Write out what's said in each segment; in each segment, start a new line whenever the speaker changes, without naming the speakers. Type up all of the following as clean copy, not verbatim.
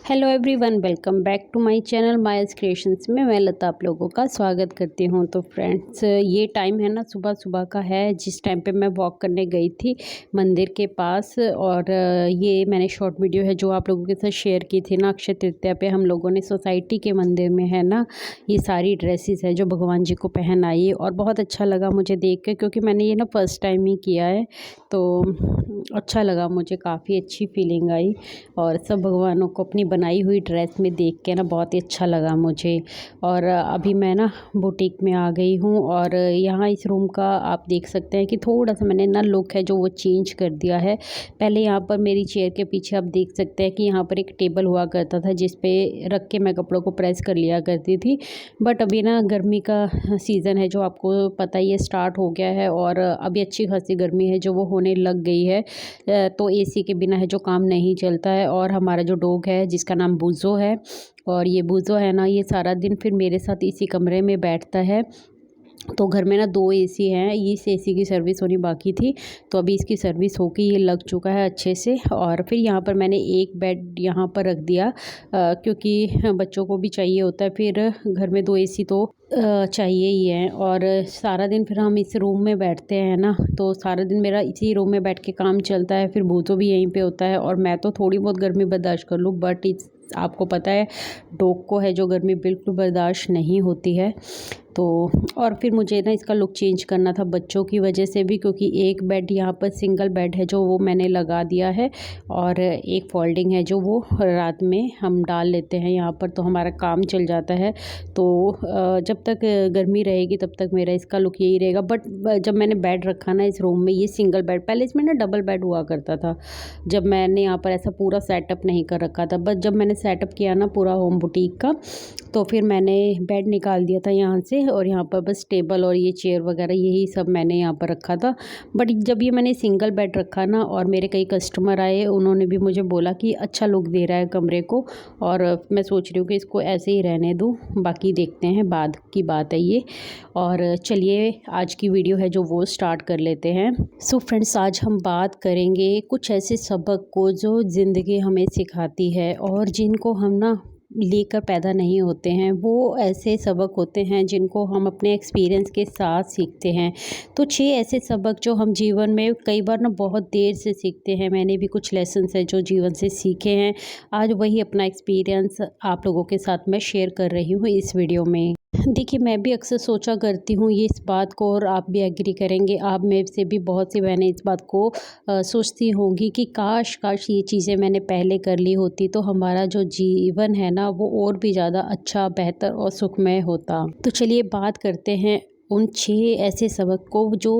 Hello everyone, welcome back to my channel Maya's creations में मैं लता आप लोगों का स्वागत करती हूं। तो फ्रेंड्स, ये टाइम है ना, सुबह सुबह का है, जिस टाइम पे मैं वॉक करने गई थी मंदिर के पास। और ये मैंने शॉर्ट वीडियो है जो आप लोगों के साथ शेयर की थी ना। अक्षय तृतीया पे हम लोगों ने सोसाइटी के मंदिर में है ना ये सारी ड्रेसेस है जो भगवान जी को पहन आई, और बहुत अच्छा लगा मुझे देख कर, क्योंकि मैंने ये ना फर्स्ट टाइम ही किया है। तो अच्छा लगा मुझे, काफ़ी अच्छी फीलिंग आई। और सब भगवानों को अपनी बनाई हुई ड्रेस में देख के ना बहुत ही अच्छा लगा मुझे। और अभी मैं ना बुटीक में आ गई हूँ, और यहाँ इस रूम का आप देख सकते हैं कि थोड़ा सा मैंने ना लुक है जो वो चेंज कर दिया है। पहले यहाँ पर मेरी चेयर के पीछे आप देख सकते हैं कि यहाँ पर एक टेबल हुआ करता था जिस पे रख के मैं कपड़ों को प्रेस कर लिया करती थी। बट अभी ना गर्मी का सीज़न है जो आपको पता ही है, स्टार्ट हो गया है, और अभी अच्छी खासी गर्मी है जो वो होने लग गई है। तो एसी के बिना है जो काम नहीं चलता है। और हमारा जो डॉग है जिसका नाम बूज़ो है, और ये बूज़ो है ना, ये सारा दिन फिर मेरे साथ इसी कमरे में बैठता है। तो घर में ना 2 एसी हैं, इस एसी की सर्विस होनी बाकी थी, तो अभी इसकी सर्विस होके ये लग चुका है अच्छे से। और फिर यहाँ पर मैंने एक बेड यहाँ पर रख दिया, क्योंकि बच्चों को भी चाहिए होता है, फिर घर में 2 एसी तो चाहिए ही है। और सारा दिन फिर हम इस रूम में बैठते हैं ना, तो सारा दिन मेरा इसी रूम में बैठ के काम चलता है। फिर बूतो भी यहीं पे होता है, और मैं तो थोड़ी बहुत गर्मी बर्दाश्त कर लूँ, बट इस आपको पता है डॉग को है जो गर्मी बिल्कुल बर्दाश्त नहीं होती है। तो और फिर मुझे ना इसका लुक चेंज करना था बच्चों की वजह से भी, क्योंकि एक बेड यहाँ पर सिंगल बेड है जो वो मैंने लगा दिया है, और एक फोल्डिंग है जो वो रात में हम डाल लेते हैं यहाँ पर, तो हमारा काम चल जाता है। तो जब तक गर्मी रहेगी तब तक मेरा इसका लुक यही रहेगा। बट जब मैंने बेड रखा ना इस रूम में, ये सिंगल बेड, पहले इसमें ना डबल बेड हुआ करता था जब मैंने यहाँ पर ऐसा पूरा सेटअप नहीं कर रखा था। बट जब मैंने सेटअप किया ना पूरा होम बुटीक का, तो फिर मैंने बेड निकाल दिया था यहाँ से, और यहाँ पर बस टेबल और ये चेयर वगैरह यही सब मैंने यहाँ पर रखा था। बट जब ये मैंने सिंगल बेड रखा ना, और मेरे कई कस्टमर आए, उन्होंने भी मुझे बोला कि अच्छा लुक दे रहा है कमरे को, और मैं सोच रही हूँ कि इसको ऐसे ही रहने दूँ, बाकी देखते हैं, बाद की बात है ये। और चलिए आज की वीडियो है जो वो स्टार्ट कर लेते हैं। सो फ्रेंड्स, आज हम बात करेंगे कुछ ऐसे सबक को जो ज़िंदगी हमें सिखाती है, और जिनको हम ना लेकर पैदा नहीं होते हैं। वो ऐसे सबक होते हैं जिनको हम अपने एक्सपीरियंस के साथ सीखते हैं। तो 6 ऐसे सबक जो हम जीवन में कई बार ना बहुत देर से सीखते हैं। मैंने भी कुछ लेसन्स हैं जो जीवन से सीखे हैं। आज वही अपना एक्सपीरियंस आप लोगों के साथ मैं शेयर कर रही हूँ इस वीडियो में। देखिए, मैं भी अक्सर सोचा करती हूँ ये इस बात को, और आप भी एग्री करेंगे, आप में से भी बहुत सी बहनें इस बात को सोचती होंगी कि काश काश ये चीज़ें मैंने पहले कर ली होती तो हमारा जो जीवन है ना वो और भी ज़्यादा अच्छा, बेहतर और सुखमय होता। तो चलिए बात करते हैं उन 6 ऐसे सबक को जो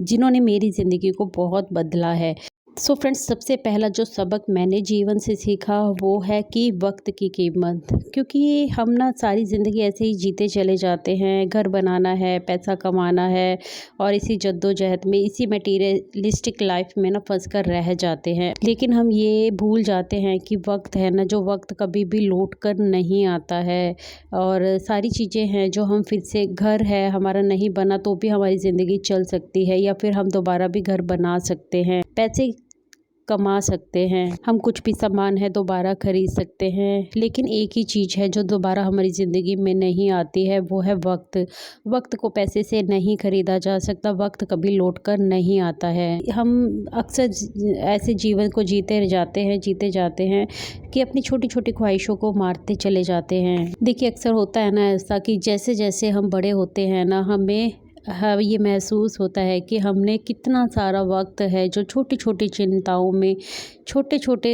जिन्होंने मेरी ज़िंदगी को बहुत बदला है। सो फ्रेंड्स, सबसे पहला जो सबक मैंने जीवन से सीखा वो है कि वक्त की कीमत। क्योंकि हम ना सारी ज़िंदगी ऐसे ही जीते चले जाते हैं, घर बनाना है, पैसा कमाना है, और इसी जद्दोजहद में, इसी मटीरियलिस्टिक लाइफ में ना फंस कर रह जाते हैं। लेकिन हम ये भूल जाते हैं कि वक्त है ना, जो वक्त कभी भी लौट कर नहीं आता है। और सारी चीज़ें हैं जो हम फिर से, घर है हमारा नहीं बना तो भी हमारी ज़िंदगी चल सकती है, या फिर हम दोबारा भी घर बना सकते हैं, पैसे कमा सकते हैं, हम कुछ भी सामान है दोबारा खरीद सकते हैं। लेकिन एक ही चीज़ है जो दोबारा हमारी ज़िंदगी में नहीं आती है, वो है वक्त। वक्त को पैसे से नहीं खरीदा जा सकता, वक्त कभी लौट कर नहीं आता है। हम अक्सर ऐसे जीवन को जीते जाते हैं कि अपनी छोटी छोटी ख्वाहिशों को मारते चले जाते हैं। देखिए, अक्सर होता है ना ऐसा कि जैसे जैसे हम बड़े होते हैं ना, हमें हाँ, ये महसूस होता है कि हमने कितना सारा वक्त है जो छोटी छोटी चिंताओं में, छोटे छोटे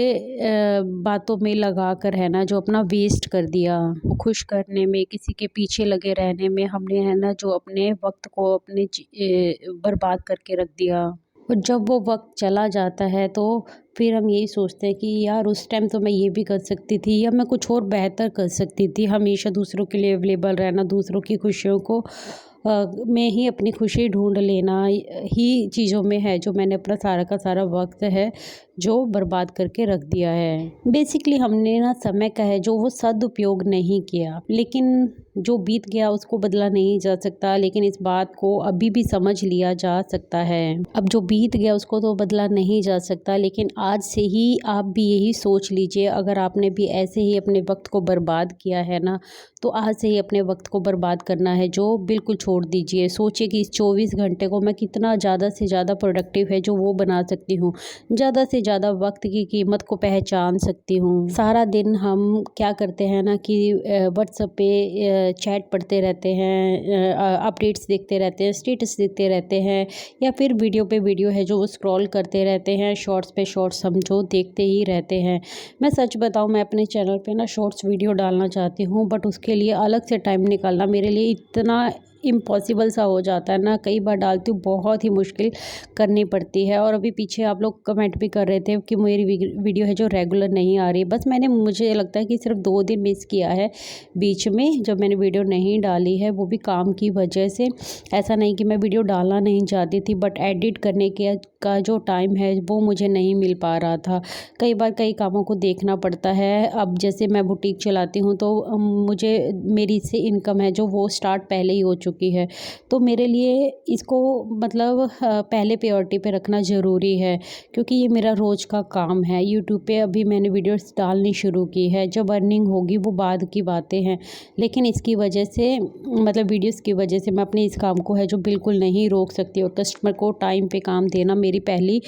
बातों में लगा कर है ना जो अपना वेस्ट कर दिया। वो खुश करने में, किसी के पीछे लगे रहने में हमने है ना जो अपने वक्त को अपने बर्बाद करके रख दिया। और जब वो वक्त चला जाता है तो फिर हम यही सोचते हैं कि यार उस टाइम तो मैं ये भी कर सकती थी, या मैं कुछ और बेहतर कर सकती थी। हमेशा दूसरों के लिए अवेलेबल रहना, दूसरों की खुशियों को में ही अपनी खुशी ढूंढ लेना ही चीज़ों में है जो मैंने अपना सारा का सारा वक्त है जो बर्बाद करके रख दिया है। बेसिकली हमने ना समय का है जो वो सदुपयोग नहीं किया, लेकिन जो बीत गया उसको बदला नहीं जा सकता, लेकिन इस बात को अभी भी समझ लिया जा सकता है। अब जो बीत गया उसको तो बदला नहीं जा सकता, लेकिन आज से ही आप भी यही सोच लीजिए, अगर आपने भी ऐसे ही अपने वक्त को बर्बाद किया है ना, तो आज से ही अपने वक्त को बर्बाद करना है जो बिल्कुल छोड़ दीजिए। सोचिए कि इस 24 घंटे को मैं कितना ज़्यादा से ज़्यादा प्रोडक्टिव है जो वो बना सकती हूँ, ज़्यादा से ज़्यादा वक्त की कीमत को पहचान सकती हूँ। सारा दिन हम क्या करते हैं ना कि व्हाट्सएप पे चैट पढ़ते रहते हैं, अपडेट्स देखते रहते हैं, स्टेटस देखते रहते हैं, या फिर वीडियो पे वीडियो है जो वो स्क्रॉल करते रहते हैं, शॉर्ट्स पे शॉर्ट्स हम जो देखते ही रहते हैं। मैं सच बताऊँ, मैं अपने चैनल पे ना शॉर्ट्स वीडियो डालना चाहती हूँ, बट उसके लिए अलग से टाइम निकालना मेरे लिए इतना इम्पॉसिबल सा हो जाता है ना। कई बार डालती हूँ, बहुत ही मुश्किल करनी पड़ती है। और अभी पीछे आप लोग कमेंट भी कर रहे थे कि मेरी वीडियो है जो रेगुलर नहीं आ रही। बस मुझे लगता है कि सिर्फ 2 दिन मिस किया है बीच में, जब मैंने वीडियो नहीं डाली है, वो भी काम की वजह से। ऐसा नहीं कि मैं वीडियो डालना नहीं चाहती थी, बट एडिट करने के का जो टाइम है वो मुझे नहीं मिल पा रहा था। कई बार कई कामों को देखना पड़ता है। अब जैसे मैं बुटीक चलाती हूँ, तो मुझे मेरी इससे इनकम है जो वो स्टार्ट पहले ही हो चुकी है, तो मेरे लिए इसको मतलब पहले प्रायोरिटी पे रखना ज़रूरी है, क्योंकि ये मेरा रोज़ का काम है। यूट्यूब पे अभी मैंने वीडियोस डालनी शुरू की है, जब अर्निंग होगी वो बाद की बातें हैं, लेकिन इसकी वजह से मतलब वीडियोस की वजह से मैं अपने इस काम को है जो बिल्कुल नहीं रोक सकती, और कस्टमर को टाइम पे काम देना मेरी पहली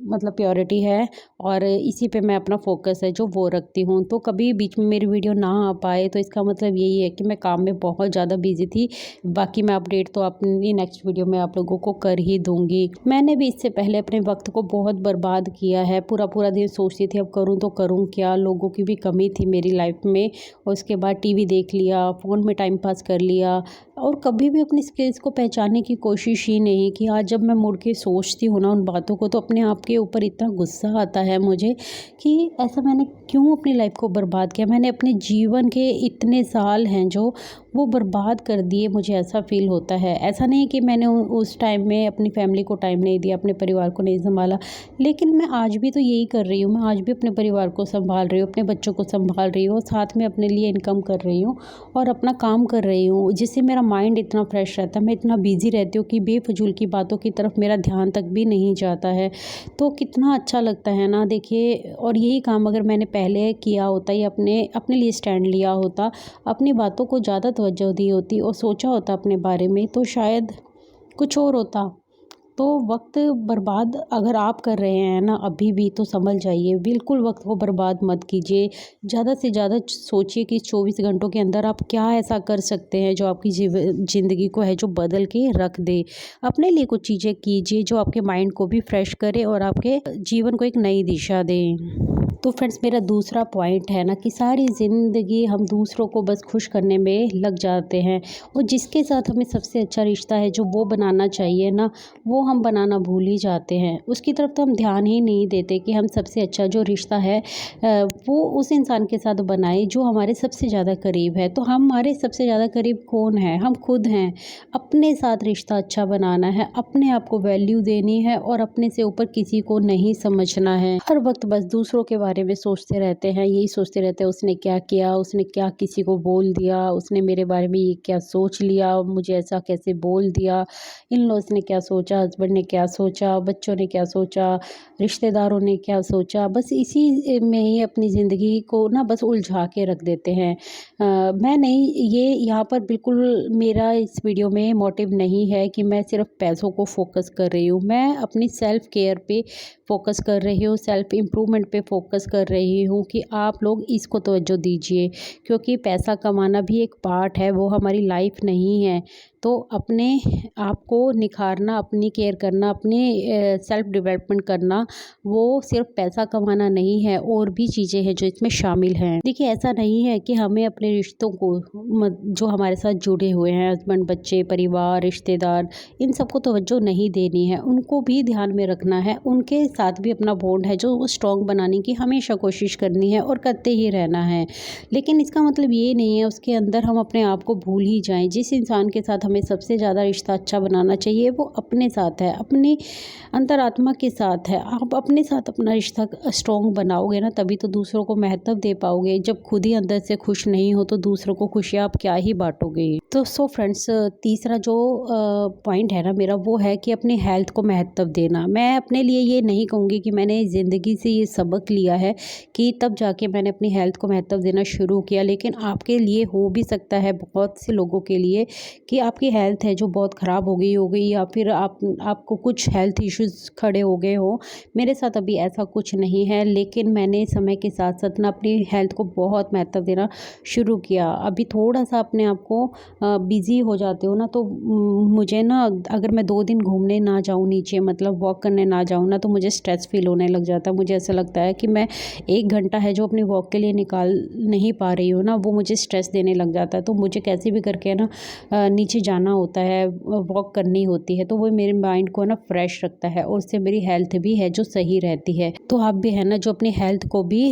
मतलब प्रायोरिटी है, और इसी पे मैं अपना फोकस है जो वो रखती हूँ। तो कभी बीच में मेरी वीडियो ना आ पाए तो इसका मतलब यही है कि मैं काम में बहुत ज़्यादा बिजी थी। बाकी मैं अपडेट तो अपनी नेक्स्ट वीडियो में आप लोगों को कर ही दूँगी। मैंने भी इससे पहले अपने वक्त को बहुत बर्बाद किया है। पूरा पूरा दिन सोचती थी अब करूँ तो करूँ क्या, लोगों की भी कमी थी मेरी लाइफ में, और उसके बाद टीवी देख लिया, फ़ोन में टाइम पास कर लिया, और कभी भी अपनी स्किल्स को पहचानने की कोशिश ही नहीं की। आज जब मैं मुड़ के सोचती हूँ ना उन बातों को, तो अपने आप के ऊपर इतना गुस्सा आता है मुझे कि ऐसा मैंने क्यों अपनी लाइफ को बर्बाद किया। मैंने अपने जीवन के इतने साल हैं जो वो बर्बाद कर दिए, मुझे ऐसा फील होता है। ऐसा नहीं कि मैंने उस टाइम में अपनी फैमिली को टाइम नहीं दिया, अपने परिवार को नहीं संभाला, लेकिन मैं आज भी तो यही कर रही हूँ। मैं आज भी अपने परिवार को संभाल रही हूँ, अपने बच्चों को संभाल रही हूँ, साथ में अपने लिए इनकम कर रही हूँ और अपना काम कर रही हूँ, जिससे मेरा माइंड इतना फ्रेश रहता है। मैं इतना बिजी रहती हूँ कि बेफजूल की बातों की तरफ मेरा ध्यान तक भी नहीं जाता है। तो कितना अच्छा लगता है ना, देखिए। और यही काम अगर मैंने पहले किया होता या अपने अपने लिए स्टैंड लिया होता, अपनी बातों को ज़्यादा तवज्जो दी होती और सोचा होता अपने बारे में, तो शायद कुछ और होता। तो वक्त बर्बाद अगर आप कर रहे हैं ना अभी भी, तो समझ जाइए, बिल्कुल वक्त को बर्बाद मत कीजिए। ज़्यादा से ज़्यादा सोचिए कि 24 घंटों के अंदर आप क्या ऐसा कर सकते हैं जो आपकी ज़िंदगी को है जो बदल के रख दे। अपने लिए कुछ चीज़ें कीजिए जो आपके माइंड को भी फ्रेश करे और आपके जीवन को एक नई दिशा दे। तो फ्रेंड्स, मेरा दूसरा पॉइंट है ना कि सारी ज़िंदगी हम दूसरों को बस खुश करने में लग जाते हैं, और जिसके साथ हमें सबसे अच्छा रिश्ता है जो वो बनाना चाहिए ना, वो हम बनाना भूल ही जाते हैं। उसकी तरफ तो हम ध्यान ही नहीं देते कि हम सबसे अच्छा जो रिश्ता है वो उस इंसान के साथ बनाए जो हमारे सबसे ज़्यादा करीब है। तो हमारे सबसे ज़्यादा करीब कौन है? हम खुद हैं। अपने साथ रिश्ता अच्छा बनाना है, अपने आप को वैल्यू देनी है, और अपने से ऊपर किसी को नहीं समझना है। हर वक्त बस दूसरों के बारे में सोचते रहते हैं, यही सोचते रहते हैं उसने क्या किया, उसने क्या किसी को बोल दिया, उसने मेरे बारे में ये क्या सोच लिया, मुझे ऐसा कैसे बोल दिया, इन लॉज ने क्या सोचा, हस्बैंड ने क्या सोचा, बच्चों ने क्या सोचा, रिश्तेदारों ने क्या सोचा। बस इसी में ही अपनी ज़िंदगी को ना बस उलझा के रख देते हैं। मैं नहीं, ये यहाँ पर बिल्कुल मेरा इस वीडियो में मोटिव नहीं है कि मैं सिर्फ पैसों को फोकस कर रही हूँ। मैं अपनी सेल्फ केयर पे फोकस कर रही हूँ, सेल्फ इम्प्रूवमेंट पे फोकस कर रही हूँ कि आप लोग इसको तवज्जो दीजिए, क्योंकि पैसा कमाना भी एक पार्ट है, वो हमारी लाइफ नहीं है। तो अपने आप को निखारना, अपनी केयर करना, अपनी सेल्फ डेवलपमेंट करना, वो सिर्फ पैसा कमाना नहीं है, और भी चीज़ें हैं जो इसमें शामिल हैं। देखिए, ऐसा नहीं है कि हमें अपने रिश्तों को जो हमारे साथ जुड़े हुए हैं, हस्बैंड, बच्चे, परिवार, रिश्तेदार, इन सबको तवज्जो नहीं देनी है, उनको भी ध्यान में रखना है। उनके साथ भी अपना बॉन्ड है जो वो स्ट्रॉन्ग बनाने की हमेशा कोशिश करनी है और करते ही रहना है। लेकिन इसका मतलब ये नहीं है उसके अंदर हम अपने आप को भूल ही जाएं। जिस इंसान के साथ हमें सबसे ज़्यादा रिश्ता अच्छा बनाना चाहिए वो अपने साथ है, अपनी अंतरात्मा के साथ है। आप अपने साथ अपना रिश्ता स्ट्रॉन्ग बनाओगे ना, तभी तो दूसरों को महत्व दे पाओगे। जब खुद ही अंदर से खुश नहीं हो तो दूसरों को खुशियाँ आप क्या ही बांटोगे। तो फ्रेंड्स, तीसरा जो पॉइंट है ना मेरा, वो है कि अपनी हेल्थ को महत्व देना। मैं अपने लिए ये नहीं कहूँगी कि मैंने ज़िंदगी से ये सबक लिया है कि तब जाके मैंने अपनी हेल्थ को महत्व देना शुरू किया, लेकिन आपके लिए हो भी सकता है, बहुत से लोगों के लिए, कि आपकी हेल्थ है जो बहुत ख़राब हो गई या फिर आपको कुछ हेल्थ इश्यूज़ खड़े हो गए हो। मेरे साथ अभी ऐसा कुछ नहीं है, लेकिन मैंने समय के साथ साथ ना अपनी हेल्थ को बहुत महत्व देना शुरू किया। अभी थोड़ा सा अपने आप को बिज़ी हो जाते हो ना, तो मुझे ना, अगर मैं 2 दिन घूमने ना जाऊँ नीचे, मतलब वॉक करने ना जाऊँ ना, तो मुझे स्ट्रेस फील होने लग जाता है। मुझे ऐसा लगता है कि मैं 1 घंटा है जो अपनी वॉक के लिए निकाल नहीं पा रही हूँ ना, वो मुझे स्ट्रेस देने लग जाता है। तो मुझे कैसे भी करके ना नीचे जाना होता है, वॉक करनी होती है, तो वो मेरे माइंड को ना फ्रेश रखता है, और उससे मेरी हेल्थ भी है जो सही रहती है। तो आप भी है ना जो अपनी हेल्थ को भी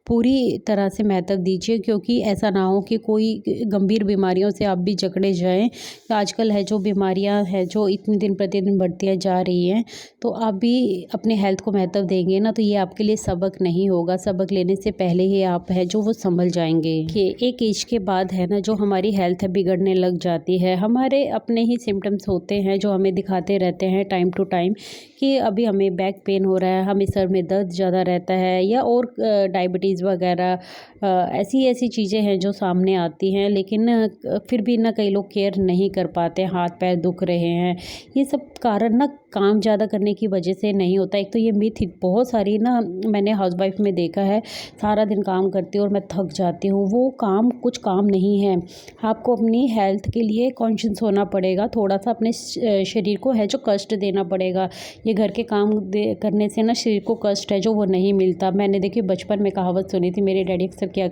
पूरी तरह से महत्व दीजिए, क्योंकि ऐसा ना हो कि कोई गंभीर बीमारियों से आप भी जकड़े जाएं। आजकल है जो बीमारियां हैं जो इतनी दिन प्रतिदिन बढ़ती जा रही हैं, तो आप भी अपने हेल्थ को महत्व देंगे ना, तो ये आपके लिए सबक नहीं होगा। सबक लेने से पहले ही आप है जो वो संभल जाएंगे। कि एक एज के बाद है ना जो हमारी हेल्थ है बिगड़ने लग जाती है। हमारे अपने ही सिम्टम्स होते हैं जो हमें दिखाते रहते हैं टाइम टू टाइम, कि अभी हमें बैक पेन हो रहा है, हमें सर में दर्द ज़्यादा रहता है, या और डायबिटीज़ वगैरह, ऐसी ऐसी चीज़ें हैं जो सामने आती हैं। लेकिन फिर भी ना कई लोग केयर नहीं कर पाते, हाथ पैर दुख रहे हैं। ये सब कारण ना काम ज़्यादा करने की वजह से नहीं होता। एक तो ये मिथ बहुत सारी ना मैंने हाउसवाइफ में देखा है, सारा दिन काम करती हूँ और मैं थक जाती हूँ। वो काम कुछ काम नहीं है। आपको अपनी हेल्थ के लिए कॉन्शियस होना पड़ेगा, थोड़ा सा अपने शरीर को है जो कष्ट देना पड़ेगा। ये घर के काम करने से ना शरीर को कष्ट है जो वो नहीं मिलता। मैंने देखिए बचपन में कहावत सुनी थी, मेरे डैडी अक्सर क्या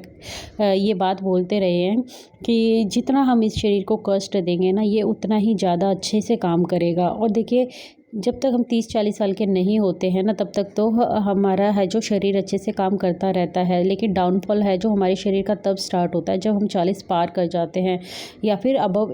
ये बात बोलते रहे हैं कि जितना हम इस शरीर को कष्ट देंगे ना, ये उतना ही ज़्यादा अच्छे से काम करेगा। और देखिए, जब तक हम 30-40 साल के नहीं होते हैं ना, तब तक तो हमारा है जो शरीर अच्छे से काम करता रहता है। लेकिन डाउनफॉल है जो हमारे शरीर का तब स्टार्ट होता है जब हम 40 पार कर जाते हैं, या फिर अबव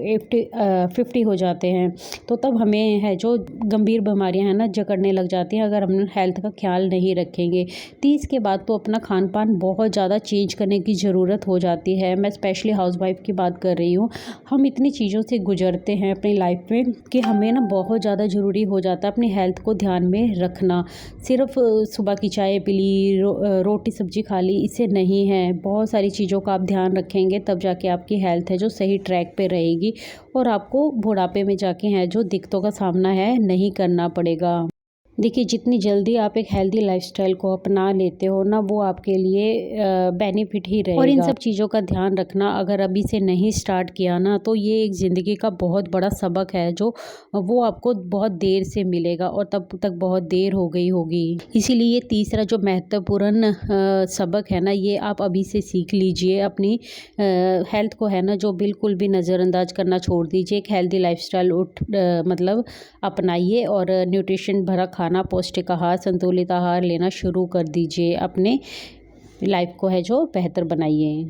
50 हो जाते हैं। तो तब हमें है जो गंभीर बीमारियां हैं ना जकड़ने लग जाती हैं, अगर हम हेल्थ का ख्याल नहीं रखेंगे। 30 के बाद तो अपना खान पान बहुत ज़्यादा चेंज करने की ज़रूरत हो जाती है। मैं स्पेशली हाउसवाइफ की बात कर रही हूँ। हम इतनी चीज़ों से गुजरते हैं अपनी लाइफ में कि हमें ना बहुत ज़्यादा ज़रूरी हो जाता है अपनी हेल्थ को ध्यान में रखना। सिर्फ सुबह की चाय पी ली, रोटी सब्जी खा ली, इससे नहीं है। बहुत सारी चीज़ों का आप ध्यान रखेंगे, तब जाके आपकी हेल्थ है जो सही ट्रैक पे रहेगी, और आपको बुढ़ापे में जाके है जो दिक्कतों का सामना है नहीं करना पड़ेगा। देखिए, जितनी जल्दी आप एक हेल्दी लाइफस्टाइल को अपना लेते हो ना, वो आपके लिए बेनिफिट ही रहेगा। और इन सब चीज़ों का ध्यान रखना अगर अभी से नहीं स्टार्ट किया ना, तो ये एक ज़िंदगी का बहुत बड़ा सबक है जो वो आपको बहुत देर से मिलेगा, और तब तक बहुत देर हो गई होगी। इसीलिए ये तीसरा जो महत्वपूर्ण सबक है ना, ये आप अभी से सीख लीजिए। अपनी हेल्थ को है ना जो बिल्कुल भी नज़रअंदाज करना छोड़ दीजिए। एक हेल्दी लाइफस्टाइल मतलब अपनाइए, और न्यूट्रिशन भरा खाना, पौष्टिक आहार, संतुलित आहार लेना शुरू कर दीजिए। अपने लाइफ को है जो बेहतर बनाइए।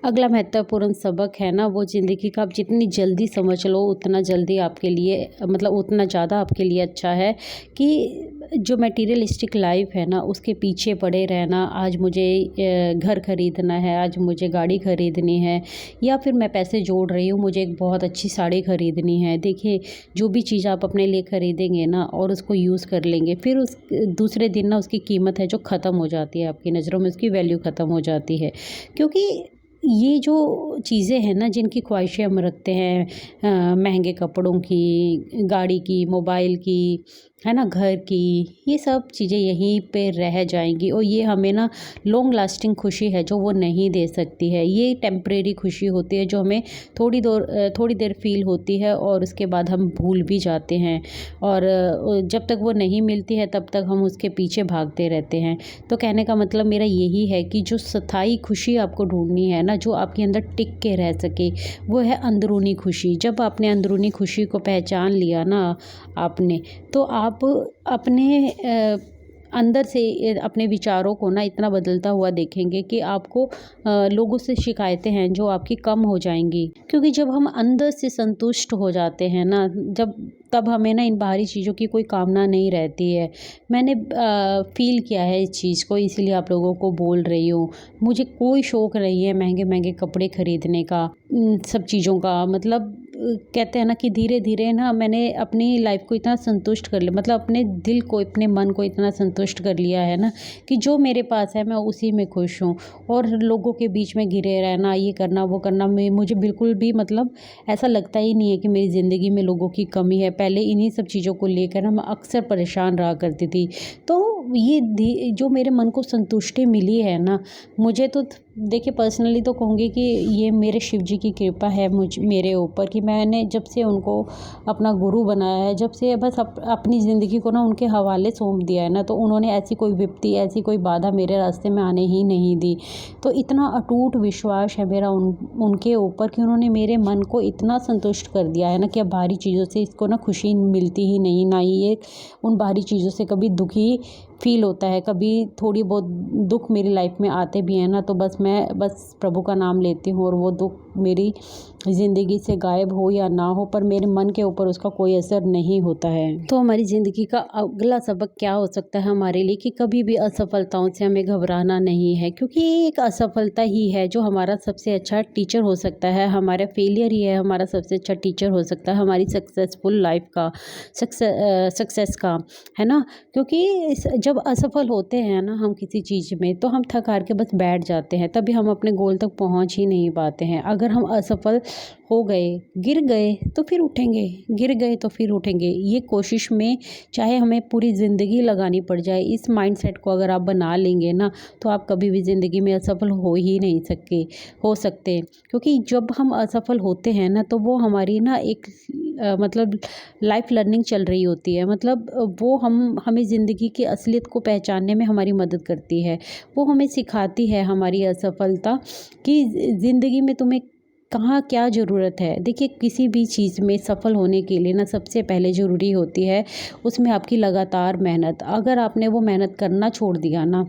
अगला महत्वपूर्ण सबक है ना, वो ज़िंदगी का आप जितनी जल्दी समझ लो उतना जल्दी आपके लिए, मतलब उतना ज़्यादा आपके लिए अच्छा है। कि जो मटेरियलिस्टिक लाइफ है ना उसके पीछे पड़े रहना, आज मुझे घर खरीदना है, आज मुझे गाड़ी खरीदनी है, या फिर मैं पैसे जोड़ रही हूँ मुझे एक बहुत अच्छी साड़ी खरीदनी है। देखिए, जो भी चीज़ आप अपने लिए खरीदेंगे ना और उसको यूज़ कर लेंगे, फिर उस दूसरे दिन ना उसकी कीमत है जो ख़त्म हो जाती है, आपकी नज़रों में उसकी वैल्यू ख़त्म हो जाती है। क्योंकि ये जो चीज़ें हैं ना जिनकी ख्वाहिशें हम रखते हैं, महंगे कपड़ों की, गाड़ी की, मोबाइल की, है ना, घर की, ये सब चीज़ें यहीं पे रह जाएंगी और ये हमें ना लॉन्ग लास्टिंग खुशी है जो वो नहीं दे सकती है। ये टेम्परेरी खुशी होती है जो हमें थोड़ी देर फील होती है और उसके बाद हम भूल भी जाते हैं, और जब तक वो नहीं मिलती है तब तक हम उसके पीछे भागते रहते हैं। तो कहने का मतलब मेरा यही है कि जो स्थायी खुशी आपको ढूंढनी है ना, जो आपके अंदर टिक के रह सके, वो है अंदरूनी खुशी। जब आपने अंदरूनी खुशी को पहचान लिया ना आपने, तो आप अपने अंदर से अपने विचारों को ना इतना बदलता हुआ देखेंगे कि आपको लोगों से शिकायतें हैं जो आपकी कम हो जाएंगी। क्योंकि जब हम अंदर से संतुष्ट हो जाते हैं ना, तब हमें ना इन बाहरी चीज़ों की कोई कामना नहीं रहती है। मैंने फ़ील किया है इस चीज़ को, इसलिए आप लोगों को बोल रही हूँ। मुझे कोई शौक़ नहीं है महंगे महंगे कपड़े ख़रीदने का, सब चीज़ों का। मतलब कहते हैं ना कि धीरे धीरे ना मैंने अपनी लाइफ को इतना संतुष्ट कर लिया, मतलब अपने दिल को, अपने मन को इतना संतुष्ट कर लिया है ना कि जो मेरे पास है मैं उसी में खुश हूँ। और लोगों के बीच में घिरे रहना, ये करना वो करना, मुझे बिल्कुल भी मतलब ऐसा लगता ही नहीं है कि मेरी ज़िंदगी में लोगों की कमी है। पहले इन्हीं सब चीज़ों को लेकर ना मैं अक्सर परेशान रहा करती थी। तो ये जो मेरे मन को संतुष्टि मिली है ना, मुझे तो देखिए पर्सनली तो कहूँगी कि ये मेरे शिव जी की कृपा है मेरे ऊपर, कि मैंने जब से उनको अपना गुरु बनाया है, जब से बस अपनी ज़िंदगी को ना उनके हवाले सौंप दिया है ना, तो उन्होंने ऐसी कोई विपत्ति, ऐसी कोई बाधा मेरे रास्ते में आने ही नहीं दी। तो इतना अटूट विश्वास है मेरा उनके ऊपर कि उन्होंने मेरे मन को इतना संतुष्ट कर दिया है ना कि अब बाहरी चीज़ों से इसको ना खुशी मिलती ही नहीं, ना ही ये उन बाहरी चीज़ों से कभी दुखी फील होता है। कभी थोड़ी बहुत दुख मेरी लाइफ में आते भी हैं ना, तो मैं बस प्रभु का नाम लेती हूँ और वो दुख मेरी ज़िंदगी से गायब हो या ना हो, पर मेरे मन के ऊपर उसका कोई असर नहीं होता है। तो हमारी ज़िंदगी का अगला सबक क्या हो सकता है हमारे लिए, कि कभी भी असफलताओं से हमें घबराना नहीं है, क्योंकि एक असफलता ही है जो हमारा सबसे अच्छा टीचर हो सकता है। हमारा फेलियर ही है हमारा सबसे अच्छा टीचर हो सकता है हमारी सक्सेसफुल लाइफ का, सक्सेस का, है ना। क्योंकि जब असफल होते हैं ना हम किसी चीज़ में, तो हम थक हार के बस बैठ जाते हैं, तभी हम अपने गोल तक पहुंच ही नहीं पाते हैं। अगर हम असफल हो गए, गिर गए तो फिर उठेंगे, गिर गए तो फिर उठेंगे, ये कोशिश में चाहे हमें पूरी ज़िंदगी लगानी पड़ जाए, इस माइंडसेट को अगर आप बना लेंगे ना, तो आप कभी भी ज़िंदगी में असफल हो ही नहीं हो सकते। क्योंकि जब हम असफल होते हैं ना, तो वो हमारी ना एक मतलब लाइफ लर्निंग चल रही होती है। मतलब वो हमें ज़िंदगी की असलियत को पहचानने में हमारी मदद करती है। वो हमें सिखाती है हमारी असफलता कि ज़िंदगी में तुम्हें कहाँ क्या ज़रूरत है। देखिए किसी भी चीज़ में सफल होने के लिए ना सबसे पहले ज़रूरी होती है उसमें आपकी लगातार मेहनत। अगर आपने वो मेहनत करना छोड़ दिया ना,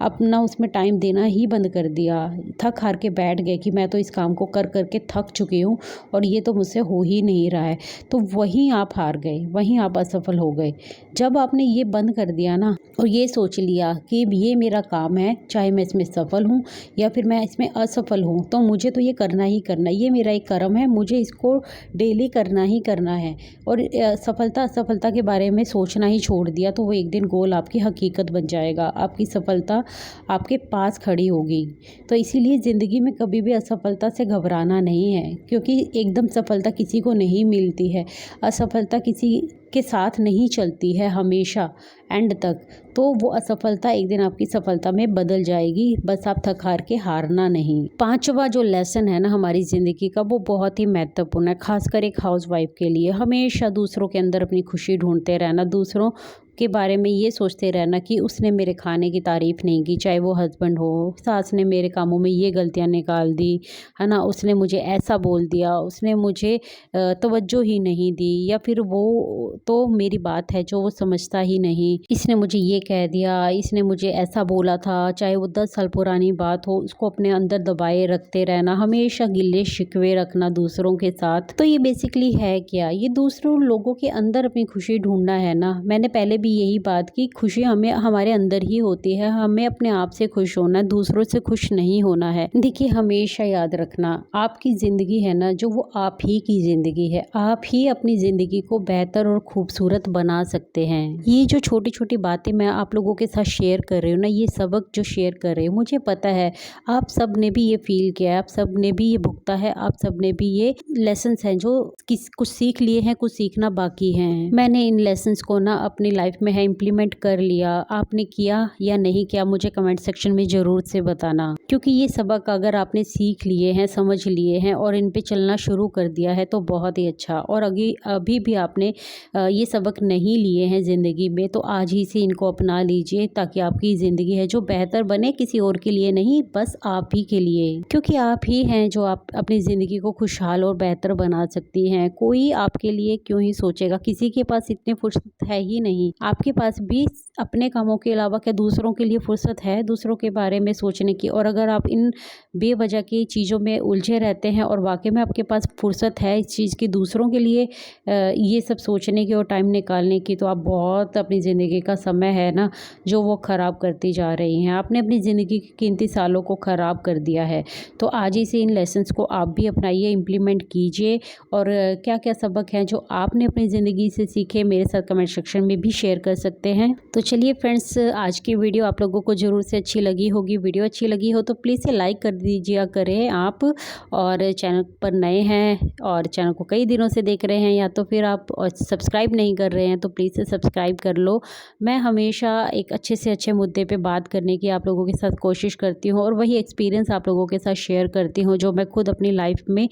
अपना उसमें टाइम देना ही बंद कर दिया, थक हार के बैठ गए कि मैं तो इस काम को कर कर के थक चुकी हूँ और ये तो मुझसे हो ही नहीं रहा है, तो वहीं आप हार गए, वहीं आप असफल हो गए। जब आपने ये बंद कर दिया ना और ये सोच लिया कि ये मेरा काम है, चाहे मैं इसमें सफल हूँ या फिर मैं इसमें असफल हूँ, तो मुझे तो ये करना ही करना है, ये मेरा एक कर्म है, मुझे इसको डेली करना ही करना है। और सफलता असफलता के बारे में सोचना ही छोड़ दिया, तो वो एक दिन गोल आपकी हकीकत बन जाएगा, आपकी सफलता आपके पास खड़ी होगी। तो इसीलिए ज़िंदगी में कभी भी असफलता से घबराना नहीं है, क्योंकि एकदम सफलता किसी को नहीं मिलती है। असफलता किसी के साथ नहीं चलती है हमेशा एंड तक। तो वो असफलता एक दिन आपकी सफलता में बदल जाएगी, बस आप थक हार के हारना नहीं। पांचवा जो लेसन है ना हमारी ज़िंदगी का, वो बहुत ही महत्वपूर्ण है, खासकर एक हाउसवाइफ के लिए। हमेशा दूसरों के अंदर अपनी खुशी ढूंढते रहना, दूसरों के बारे में ये सोचते रहना कि उसने मेरे खाने की तारीफ़ नहीं की, चाहे वो हस्बैंड हो, सास ने मेरे कामों में ये गलतियां निकाल दी, है ना, उसने मुझे ऐसा बोल दिया, उसने मुझे तवज्जो ही नहीं दी, या फिर वो तो मेरी बात है जो वो समझता ही नहीं, इसने मुझे ये कह दिया, इसने मुझे ऐसा बोला था, चाहे वो 10 साल पुरानी बात हो, उसको अपने अंदर दबाए रखते रहना, हमेशा गिले शिकवे रखना दूसरों के साथ। तो ये बेसिकली है क्या, ये दूसरों लोगों के अंदर अपनी खुशी ढूंढना है ना। मैंने पहले भी भी यही बात कि खुशी हमें हमारे अंदर ही होती है, हमें अपने आप से खुश होना है, दूसरों से खुश नहीं होना है। देखिए हमेशा याद रखना, आपकी ज़िंदगी है ना जो, वो आप ही की ज़िंदगी है। आप ही अपनी ज़िंदगी को बेहतर और खूबसूरत बना सकते हैं। ये जो छोटी छोटी बातें मैं आप लोगों के साथ शेयर कर रही हूँ ना, ये सबक जो शेयर कर रही हूँ, मुझे पता है आप सब ने भी ये फील किया है, आप सब ने भी ये भुगता है, आप सब ने भी ये लेसन्स हैं जो कुछ सीख लिए हैं, कुछ सीखना बाकी हैं। मैंने इन लेसन्स को ना अपनी लाइफ में है इम्प्लीमेंट कर लिया। आपने किया या नहीं किया मुझे कमेंट सेक्शन में ज़रूर से बताना, क्योंकि ये सबक अगर आपने सीख लिए हैं, समझ लिए हैं और इन पे चलना शुरू कर दिया है तो बहुत ही अच्छा। और अभी भी आपने ये सबक नहीं लिए हैं ज़िंदगी में, तो आज ही से इनको अपना लीजिए, ताकि आपकी ज़िंदगी है जो बेहतर बने, किसी और के लिए नहीं, बस आप ही के लिए। क्योंकि आप ही हैं जो आप अपनी ज़िंदगी को खुशहाल और बेहतर बना सकती हैं। कोई आपके लिए क्यों ही सोचेगा, किसी के पास इतनी फुर्सत है ही नहीं। आपके पास भी अपने कामों के अलावा क्या दूसरों के लिए फुर्सत है, दूसरों के बारे में सोचने की? और अगर आप इन बेवजह की चीज़ों में उलझे रहते हैं और वाकई में आपके पास फुर्सत है इस चीज़ की, दूसरों के लिए ये सब सोचने की और टाइम निकालने की, तो आप बहुत अपनी ज़िंदगी का समय है ना जो वो ख़राब करती जा रही हैं। आपने अपनी ज़िंदगी के कीमती सालों को ख़राब कर दिया है। तो आज ही से इन लेसन्स को आप भी अपनाइए, इम्प्लीमेंट कीजिए। और क्या क्या सबक हैं जो आपने अपनी ज़िंदगी से सीखे, मेरे साथ कमेंट सेक्शन में भी शेयर कर सकते हैं। तो चलिए फ्रेंड्स, आज की वीडियो आप लोगों को ज़रूर से अच्छी लगी होगी। वीडियो अच्छी लगी हो तो प्लीज़ से लाइक कर दीजिए करें आप, और चैनल पर नए हैं और चैनल को कई दिनों से देख रहे हैं, या तो फिर आप सब्सक्राइब नहीं कर रहे हैं तो प्लीज़ से सब्सक्राइब कर लो। मैं हमेशा एक अच्छे से अच्छे मुद्दे पे बात करने की आप लोगों के साथ कोशिश करती हूँ, और वही एक्सपीरियंस आप लोगों के साथ शेयर करती हूँ जो मैं खुद अपनी लाइफ में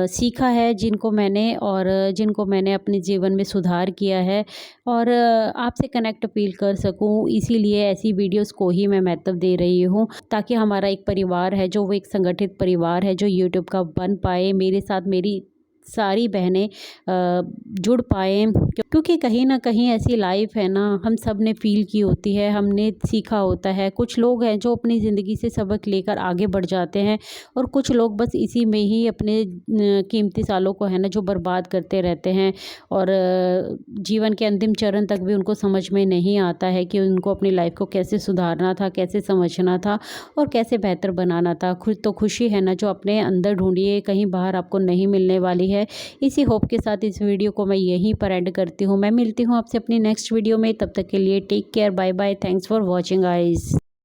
सीखा है, जिनको मैंने अपने जीवन में सुधार किया है, और आपसे कनेक्ट फील कर सकूं, इसीलिए ऐसी वीडियोस को ही मैं महत्व दे रही हूं, ताकि हमारा एक परिवार है जो, वो एक संगठित परिवार है जो यूट्यूब का बन पाए। मेरे साथ मेरी सारी बहनें जुड़ पाएँ, क्योंकि कहीं ना कहीं ऐसी लाइफ है ना, हम सब ने फील की होती है, हमने सीखा होता है। कुछ लोग हैं जो अपनी ज़िंदगी से सबक लेकर आगे बढ़ जाते हैं, और कुछ लोग बस इसी में ही अपने कीमती सालों को है ना जो बर्बाद करते रहते हैं, और जीवन के अंतिम चरण तक भी उनको समझ में नहीं आता है कि उनको अपनी लाइफ को कैसे सुधारना था, कैसे समझना था और कैसे बेहतर बनाना था। तो खुशी है ना जो अपने अंदर ढूंढिए, कहीं बाहर आपको नहीं मिलने वाली है। इसी होप के साथ इस वीडियो को मैं यहीं पर एंड करती हूँ। मैं मिलती हूँ आपसे अपनी नेक्स्ट वीडियो में, तब तक के लिए take care, bye bye, thanks for watching guys.